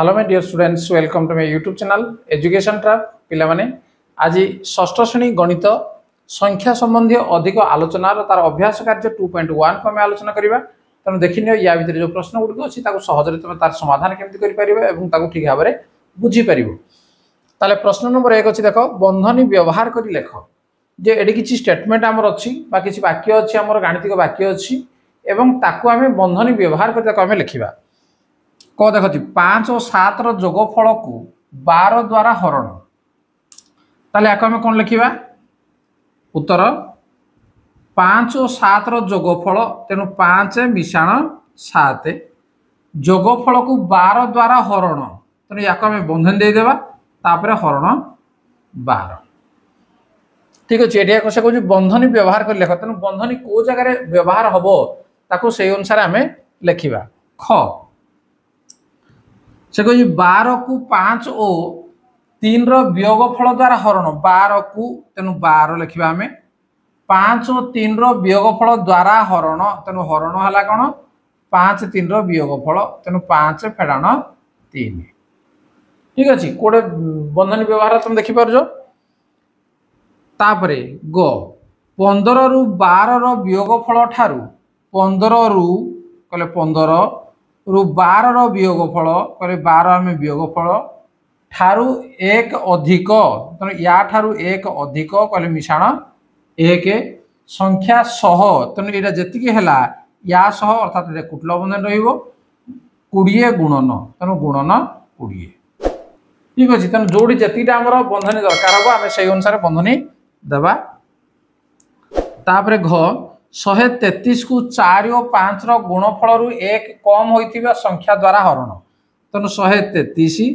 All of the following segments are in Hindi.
Hello my dear students, welcome to my YouTube channel education track. पिला माने आज षष्ठ श्रेणी गणित संख्या संबंधी अधिक आलोचना तार अभ्यास कार्य 2.1 को आम आलोचना करवा। तेणु देखिए या भितर जो प्रश्न गुड़िक अच्छी सहजरे तुम तार समाधान केमती कर ठीक भाव में बुझीपर। ताले प्रश्न नंबर 1 अच्छी देख, बंधनी व्यवहार कर लेख जे एटी किसी स्टेटमेंट आमर अच्छी किसी वाक्य अच्छी आम गाणितिक वाक्य अच्छी एवं ताकू आम बंधनी व्यवहार कर लिखा। कौन देखो 5 और 7 जोगफल को 12 द्वारा हरण, ताले आम कौन लिखा उत्तर 5 और 7 जोगफल, तेणु 5 मिशाण 7 जोगफल को 12 द्वारा हरण, तेणु या आम बंधन देदेबा तापर हरण 12। ठीक अच्छे, ये से कह बंधनी व्यवहार कर लिख, तेणु बंधनी कौ जगह व्यवहार हम ताको से अनुसार आम लिखा। ख से कह 12 को 5 और 3 वियोगफल द्वारा हरण, 12 को तेणु 12 लिखा आम 5 और 3 वियोगफल द्वारा हरण, तेणु हरण है कौन 5 3 वियोगफल, तेणु 5 फेड़ाण 3। ठीक अच्छे, कौटे बंधनी व्यवहार तुम देखिपार। तापर ग 15 रु 12 वियोगफल ठारू 15 रु कहले 15 रु 12 वियोगफल कहले 12 आम वियोगफल ठारू 1 अधिक, तेणु या ठारू 1 अधिक कहले मिशाण 1 संख्या सह, तेणु यहाँ जी है या सह अर्थात कुटल बंधन र 20 गुणन, तेणु गुणन 20। ठीक अच्छे, तेणु जो जीटा आम बंधनी दरकार हम आम से अनुसार बंधनी देवा। तापर घ 133 को 4 और 5 गुणफल रु 1 कम होइथिबा संख्या द्वारा हरण, तेणु 133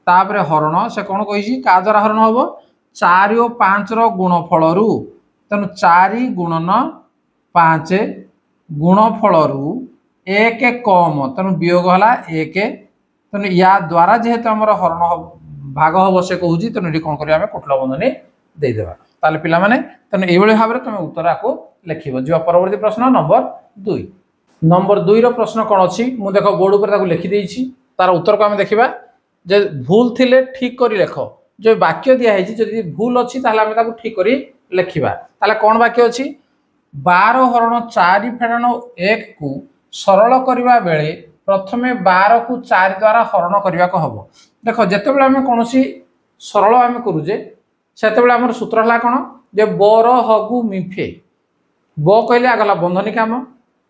तापर हरण से कौन कही क्या द्वारा हरण हम 4 और 5 गुणफल रु, तेणु 4 गुणन 5 गुणफल रु 1 कम, तेणु वियोग है 1, तेणु या द्वारा जेहेतु आम हरण भाग हम से कहूँ, तेणु ये कौन कर कुटल बंधनी देदेबा। ताले पिला माने तेणु ये भाव में तुम उत्तर आपको लिख जा। परवर्ती प्रश्न नंबर 2। नंबर 2 रो प्रश्न कौन अच्छी मुझे देख बोर्ड पर लिखिदेसी, तार उत्तर को आम देखा जे भूल थिले ठीक कर लिख। जो वाक्य दिखाई जब भूल अच्छी आम ठीक कर लिखा। ताले कौन वाक्य अच्छी 12 हरण 4 फेड़ाण 1 को सरल करने बेले प्रथमे 12 को 4 द्वारा हरण करने को हम। देख जिते आम कौन सरल आम करुचे से आम सूत्र है कौन जे बर हगु मिफे, ब कहले आगला बंधनी काम,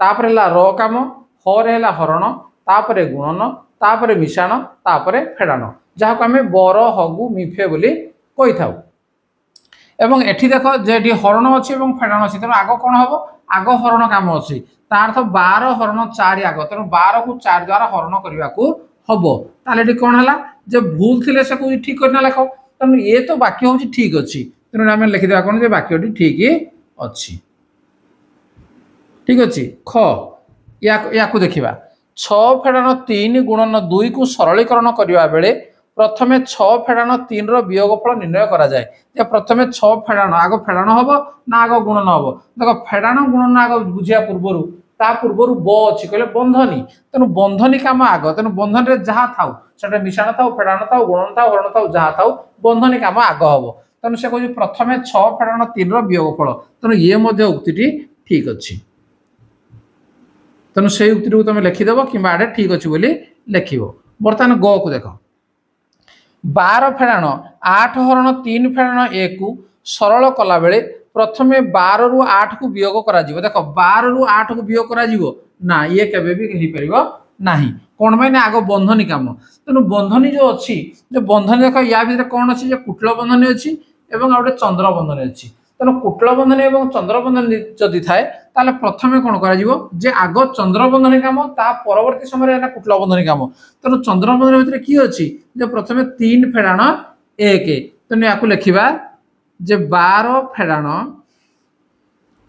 तापर र काम, हरे हरण, तापर गुणन, तापर मिशाण, तापर फेड़ाण, जहाँ को आम बर हगु मिफे बोली कही था। एवं एठी देख जे हरण अच्छी फेड़ाण अच्छी, तेणु आग कौन हम आग हरण काम अच्छी, तार अर्थ 12 हरण 4 आग, तेणु 12 को 4 द्वारा हरण करने को हम। ताले कौन है जे भूल थे से कौन ठीक करना लिख, तेणु ये तो वाक्य हूँ ठीक अच्छी, तेणु आम लिखिदेवा कौन जे वाक्यटी ठीक अच्छी। ठीक अच्छे, ख या देखा 6 फेड़ाण 3 गुणन 2 को सरलीकरण करने बेले प्रथमे 6 फेड़ाण 3 वियोगफल निर्णय करा जाए। प्रथमे 6 फेड़ाण आग फेड़ाण हम ना आग गुणन हम। देख फेड़ाण गुणन आग बुझा पूर्वर ब अच्छी कहले बंधनी, तेणु बंधनी काम आग, तेणु बंधन में जहाँ थाउ से मिशाण था फेड़ाण था गुणन था हरण था जहाँ था बंधनी काम आग हम, तेणु से कह प्रथमे 6 फेड़ाण 3 वियोगफल, तेणु ये उक्ति ठीक अच्छी, तेणु से उक्ति को तुम लिखिदेव कि आड़े ठीक अच्छे बोली लिख। बर्तमान ग को देख 12 फेड़ाण 8 हरण 3 फेड़ाण 1 को सरल कला बेले प्रथमे 12 रु 8 को वियोग करा जीवो। देख 12 रु 8 को वियोग करा जीवो ना, ये केबे भी हो परिबो नाही, कौन माने आग बंधनी काम, तेणु बंधनी जो अच्छी जो बंधनी देख या भीतर कौन अच्छी कुटल बंधनी अच्छी एवं गोटे चंद्र बंधनी अच्छी, तेणु कुटल बंधनी और चंद्र बंधनी जदि थाए ताले प्रथमे कौन करा जीवो जे आग चंद्र बंधनी काम ता परवर्ती समय कुटल बंधनी काम, तेणु चंद्र बंधनी भितर किए अच्छी जे प्रथमे 3 फेड़ाण 1, तेणु या लिखा जे 12 फेड़ाण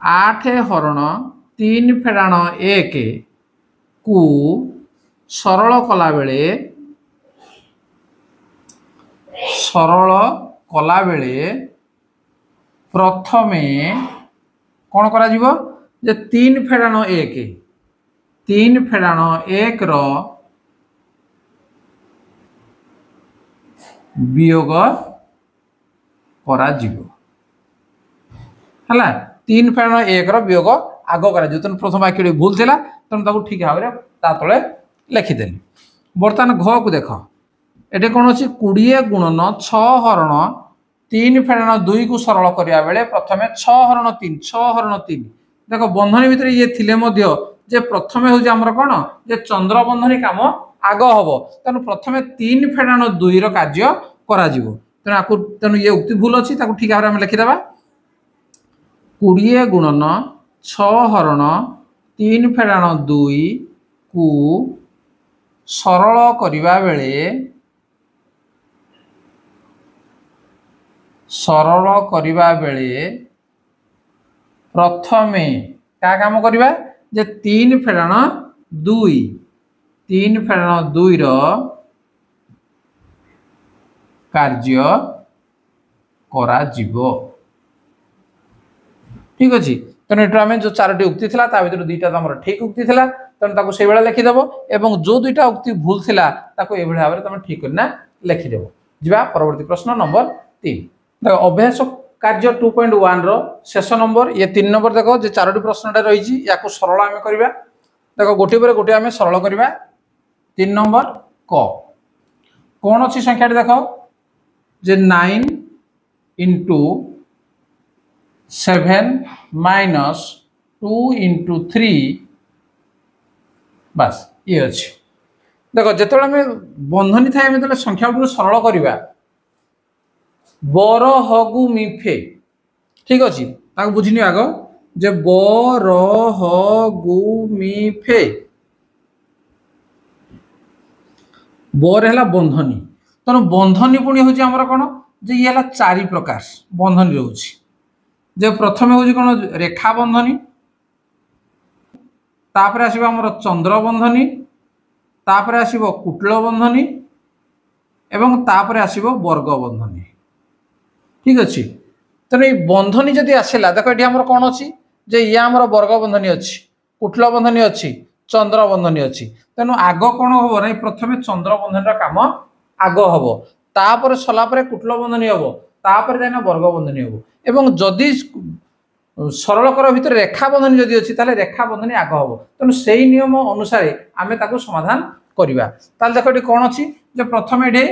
8 हरण 3 फेड़ाण 1 को सरल कला बेले प्रथमे कौन करा जीवो जे 3 फेड़ाण 1 रो वियोग करा जीवो हला 3 फेण 1 रो वियोग आग करा जो तन प्रथम वाक्य भूल थिला तन ताको ठीक भाव रे ता तळे लिखि देली। बर्तमान घ को देख एटे कोन अछि 20 गुणन 6 हरण 3 फेण 2 को सरल करिया बेले प्रथमे 6 हरण 3 6 हरण 3 देखो बंधनी भितर ये थिले मध्य जे प्रथमे हो जे हमर कोन जे चंद्र बंधनी काम आग हबो तनु प्रथमे 3 फेण 2 रो कार्य करा जीवो तनु ये उक्ति भूल अछि ताको ठीक भाव रे हम लिखि देबा 20 गुणन 6 हरण 3 फेण 2 को सरल करिवा बेले प्रथमे क्या काम करिवा जे 3 फेण 2 रो कार्य करा जीवो ठीक अछि तने एटा में जो चारोटी उक्ति थिला ता भीतर दुईटा तमर ठीक उक्ति थिला तने ताको से बेला लिखि देबो एवं जो दुईटा उक्ति भूल थिला ताको ए बेला भाबरे तमे ठीक करना लिखि देबो। जिबा परवर्ती प्रश्न नंबर 3 देखो अभ्यास कार्य 2.1 रो शेष नंबर ये 3 नंबर देखो जे चारोटी प्रश्नटा रही छि याको सरल आमे करबा देखो गोटे पर गोटे आमे सरल करबा 3 नंबर क कोन अछि संख्या देखो जे 9 into 7 minus 2 into 3 बस ये अच्छी देखो जिते बंधनी थाए आम संख्या गुड़ सरल करवा बर हगु मिफे ठीक अच्छे बुझनी आग जे बर हगु मिफे बर है बंधनी तेणु बंधनी पुणी हूँ आमर कौन जे ये 4 प्रकार बंधनी रोचे जे प्रथम हूँ कौन रेखा बंधनी तापर आसो आमर चंद्र बंधनी तापर आसो कुटल बंधनी एवं तापर आसो वर्ग बंधनी ठीक अच्छे तेणु ये बंधनी जदि आसला देख ये आमर कौन अच्छी जे ये आमर वर्ग बंधनी अच्छी कुटल बंधनी अच्छी चंद्र बंधनी अच्छी तेणु आग कौन हम ना प्रथम चंद्र बंधनी काम आग हम तापर सलापर कुटल बंधनी हम तापर जाना वर्ग बंधनी हम एवं जदि सरलकर भितर रेखा बंधनी जदि अच्छी ताले रेखा बंधनी आग हम तेणु से नियम अनुसार आम ताको समाधान करवा ताल देख ये कौन अच्छी जे प्रथम ये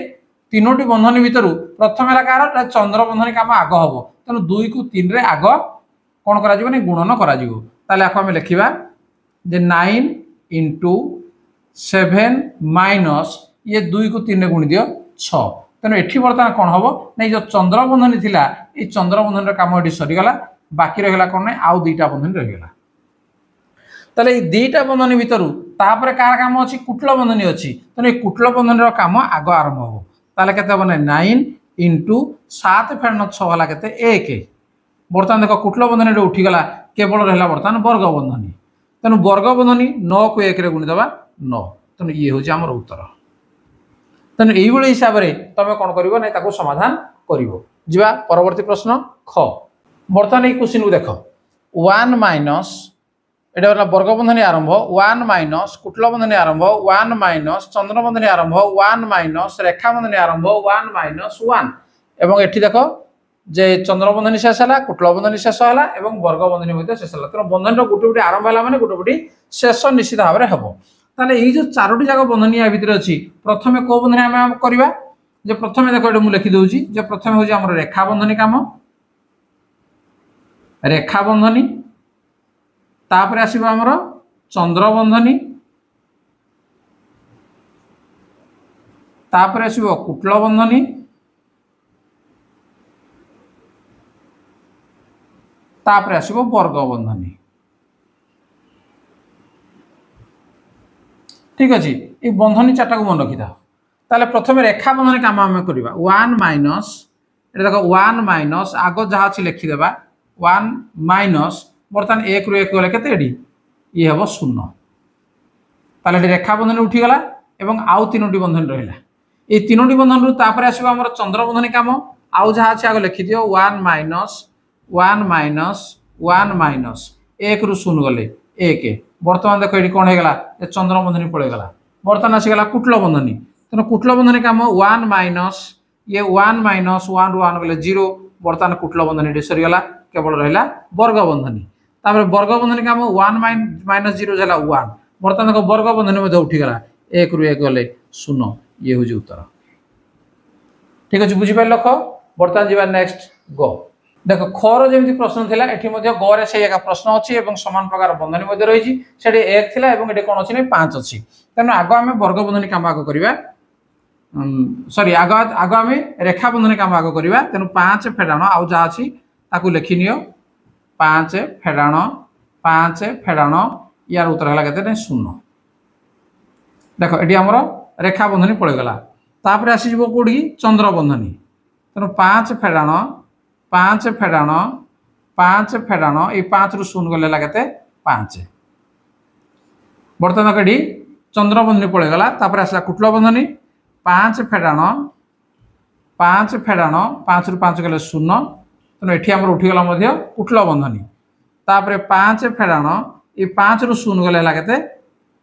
3टी बंधनी भितर प्रथम है कार चंद्र बंधनी काम आग हम तेणु 2 को 3 रे आग कौन करा जीवो गुणन करा जीवो ताले आको आम लिखिबा जे 9 into 7 माइनस ये 2 को 3 रे गुणी दियो 6 तेणु एठी बर्तमान कौन हम ना जो चंद्र बंधनी थिला ये चंद्र बंधन काम ये सरीगला बाकी रहीगला कौन ना आउ 2टा बंधनी रहीगला ताले ये 2टा बंधनी भितर तापर कार काम अच्छी कुटल बंधनी अच्छी तेणु ये कुटल बंधनी काम आग आरंभ हम ताले केते हम 9 into 7 फेण 6 हला केते 1 बर्तमान देख कुटल बंधनी उठीगला केवल रहा बर्तमान वर्ग बंधनी तेणु वर्ग बंधनी 9 को 1 रे गुणिदेवा 9 तेणु ये हूँ आमर उत्तर तेणु यही हिसाब से तुम कौन कर ना समाधान कर परवर्ती प्रश्न ख बर्तमान ये क्वेश्चन को देख 1 माइनस यहाँ वर्ग बंधनी आरंभ 1 माइनस कुटल बंधनी आरंभ 1 माइनस चंद्र बंधनी आरंभ 1 माइनस रेखा बंधनी आरंभ 1 माइनस 1 एवं एठी देख जे चंद्र बंधनी शेष है कुटल बंधनी शेष है और वर्ग बंधनी शेष है तेनाली बंधन गोटे गोटे आरंभ है मैंने गोटे गोटे शेष निश्चित भाव में हम ताले ये जो 4टी जाक बंधनी या भितर अच्छी प्रथम कौ बंधनी आम करवा जे प्रथम देख ये मुझे लिखिदे जे प्रथम हूँ आम रेखा बंधनी काम रेखा बंधनी तापर आसो आमर चंद्र बंधनी तापर आसो कुटल बंधनी तापर आसो वर्ग बंधनी ठीक अच्छे ये बंधनी 4टा को मन रखी था ताले प्रथम रेखा बंधनी काम आम करवा 1 माइनस देख 1 माइनस आग जहाँ अच्छी लिखिदेवा 1 माइनस बर्तमान 1 रु 1 गले केते ये हम 0 ताले रेखा बंधनी उठीगला एवं आउ 3टी बंधनी रहा ये 3टी बंधन रु तापर आसो आमर चंद्र बंधनी काम आउ जहाँ अच्छे आग लिखिदियो 1 माइनस 1 माइनस 1 माइनस 1 रु 0 गले 1 बर्तमान देख ये कौन होगा चंद्र बंधनी पड़ेगला बर्तमान आसीगला कुटल बंधनी तेना कुटल बंधनी काम 1 माइनस ये 1 माइनस 1 रु 1 गले 0 बर्तमान कुटल बंधनी टी सरीगला केवल रहा वर्ग बंधनी तापर वर्ग बंधनी के आम 1 माइनस 0 है 1 बर्तमान देखो वर्ग बंधनी उठीगला 1 रु 1 गले 0 ये हूँ उत्तर ठीक अच्छे बुझीपार ख बर्तमान जी नेक्स्ट ग देख खर जमी प्रश्न थी ये गरे से एक प्रश्न अच्छी सामान प्रकार बंधनी रही है एक थी ये कौन अच्छी 5 अच्छी तेणु आग आम वर्ग बंधनी कम आग करवा सॉरी आग आग आम रेखा बंधनी कम आग करवा तेणु 5 फेड़ाण आउ जहाँ अच्छी ताकू लिखि नियो 5 फेड़ाण यार उत्तर है के 0 देख ये आमर रेखा बंधनी पड़ेगला तापर आसीज कौटी चंद्र बंधनी तेणु 5 फेड़ाण 5 फेड़ाण 5 फेड़ाण ये 5 रु 0 गले लगे 5 बर्तमान कटी चंद्र बंधनी पड़ेगला तापर आसला कुटल बंधनी 5 फेड़ाण 5 फेड़ाण 5 रु 5 गले 0 तेणु ये आमर उठीगला कुटल बंधनी तापर 5 फेड़ाण ये 5 रु 0 गले लगे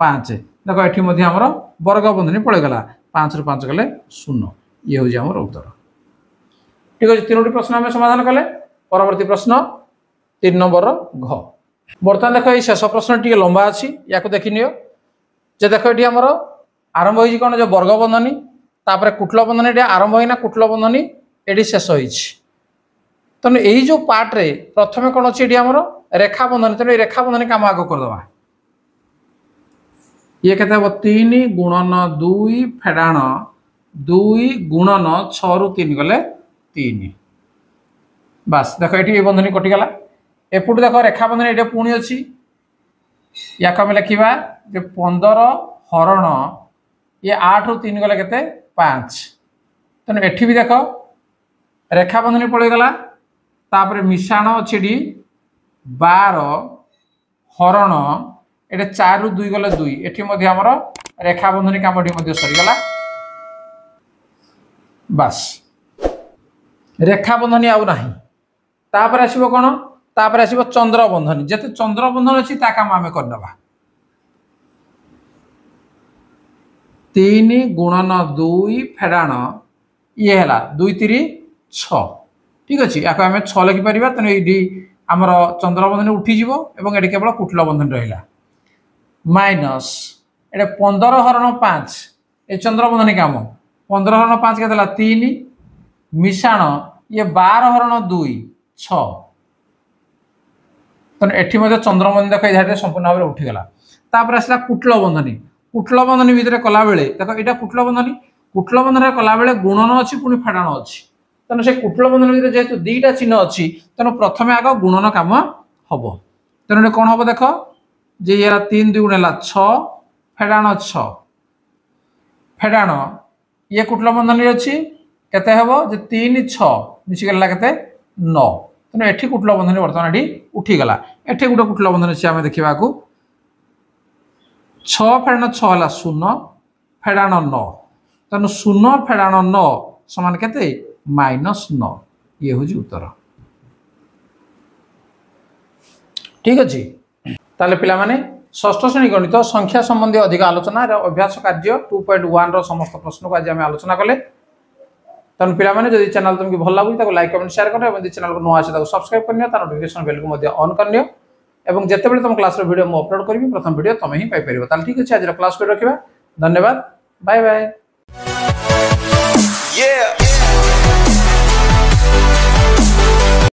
5 देख ये आमर वर्ग बंधनी पड़ेगला 5 रु 5 गले 0 ये हूँ आमर उत्तर ठीक अच्छे 3टी प्रश्न आम समाधान कले परवर्ती प्रश्न 3 नंबर घ बर्तमान देख ये शेष प्रश्न टी लंबा अच्छी या देखी नियो जे देख ये आमर आरंभ हो कौन जो वर्ग बंधनी तापर कुटल बंधनी आरंभ होना कुटल बंधनी ये शेष हो तेणु यही जो पार्ट रे प्रथम कौन अच्छी ये आमर रेखा बंधनी तेणु रेखा बंधनी कम आग करदे ये के 3 गुणन 2 फेड़ाण 2 गुणन 6 रु 3 गले 3 बास देख ये बंधनी कटिगला एपटू देख रेखा बंधनी ये पुणी अच्छी या आम लिखा जे 15 हरण ये 8 रु 3 गले के 5 तेणु एठी भी देख रेखा बंधनी पड़ेगला तापर मिशाण अच्छी 12 हरण ये 4 रु 2 गले 2 एठी आमर रेखा बंधनी कामटी सरीगला बास रेखा बंधनी आउ नाही तापर आसीबो कोन तापर आसीबो चंद्र बंधनी जते चंद्र बंधन अछि ता काम आमे करनबा 3 गुणन 2 फेड़ाण ये हैला 2 3 6 ठीक अछि याको आमे 6 लिखि परिबा तने एडी हमर चंद्र बंधनी उठी जिवो एवं एडी केवल कुटल बंधनी रहिला माइनस एडे 15 हरण 5 ए चंद्र बंधनी काम 15 हरण 5 के देला 3 मिशाण ये 12 हरण 2 6 तेणु एठी चंद्र बंधनी देख ये संपूर्ण भाव में उठीगला तापर आसला कुटल बंधनी भितर कला बेले देख यहाँ कुटल बंधन कला बेले गुणन अच्छी पुणी फेड़ाण अच्छी तेणु से कुटल बंधन भितर जेहेतु 2टा चिन्ह अच्छी तेणु प्रथम आग गुणन कम हम तेणु कौन हम देख जे ये 3 2 गुण 6 फेड़ाण 6 फेड़ाण ये कुटल बंधनी अच्छी केते हेबो जे 3 6 मिसी गला केते 9 तेणु एठी कुटल बंधनी वर्तमान एठी उठीगला एठी गोटे कुटल बंधनी अछि आमे देखिबा को 6 फेड़ाण 6 हला 0 फेड़ाण 9 तेणु 0 फेड़ाण 9 समान केते -9 ये होजी उत्तर ठीक अछि ताले पिला माने षष्ठ श्रेणी गणित संख्या संबंधी अधिक आलोचना अभ्यास कार्य 2.1 रो समस्त प्रश्न को आज आमे आलोचना कले तेणु पिला माने जदि चैनल तुमको भल लगुच लाइक कमेंट शेयर कर और चैनल को नुआ आसे सब्सक्राइब करनियो तार नोटिफिकेशन बेल को ऑन करनियो एवं जेतेबेले तुम क्लास वीडियो मु अपलोड करी प्रथम वीडियो तुम ही पाई परिबो ताल ठीक अछि आज क्लास को रखिबा धन्यवाद बाय बाय।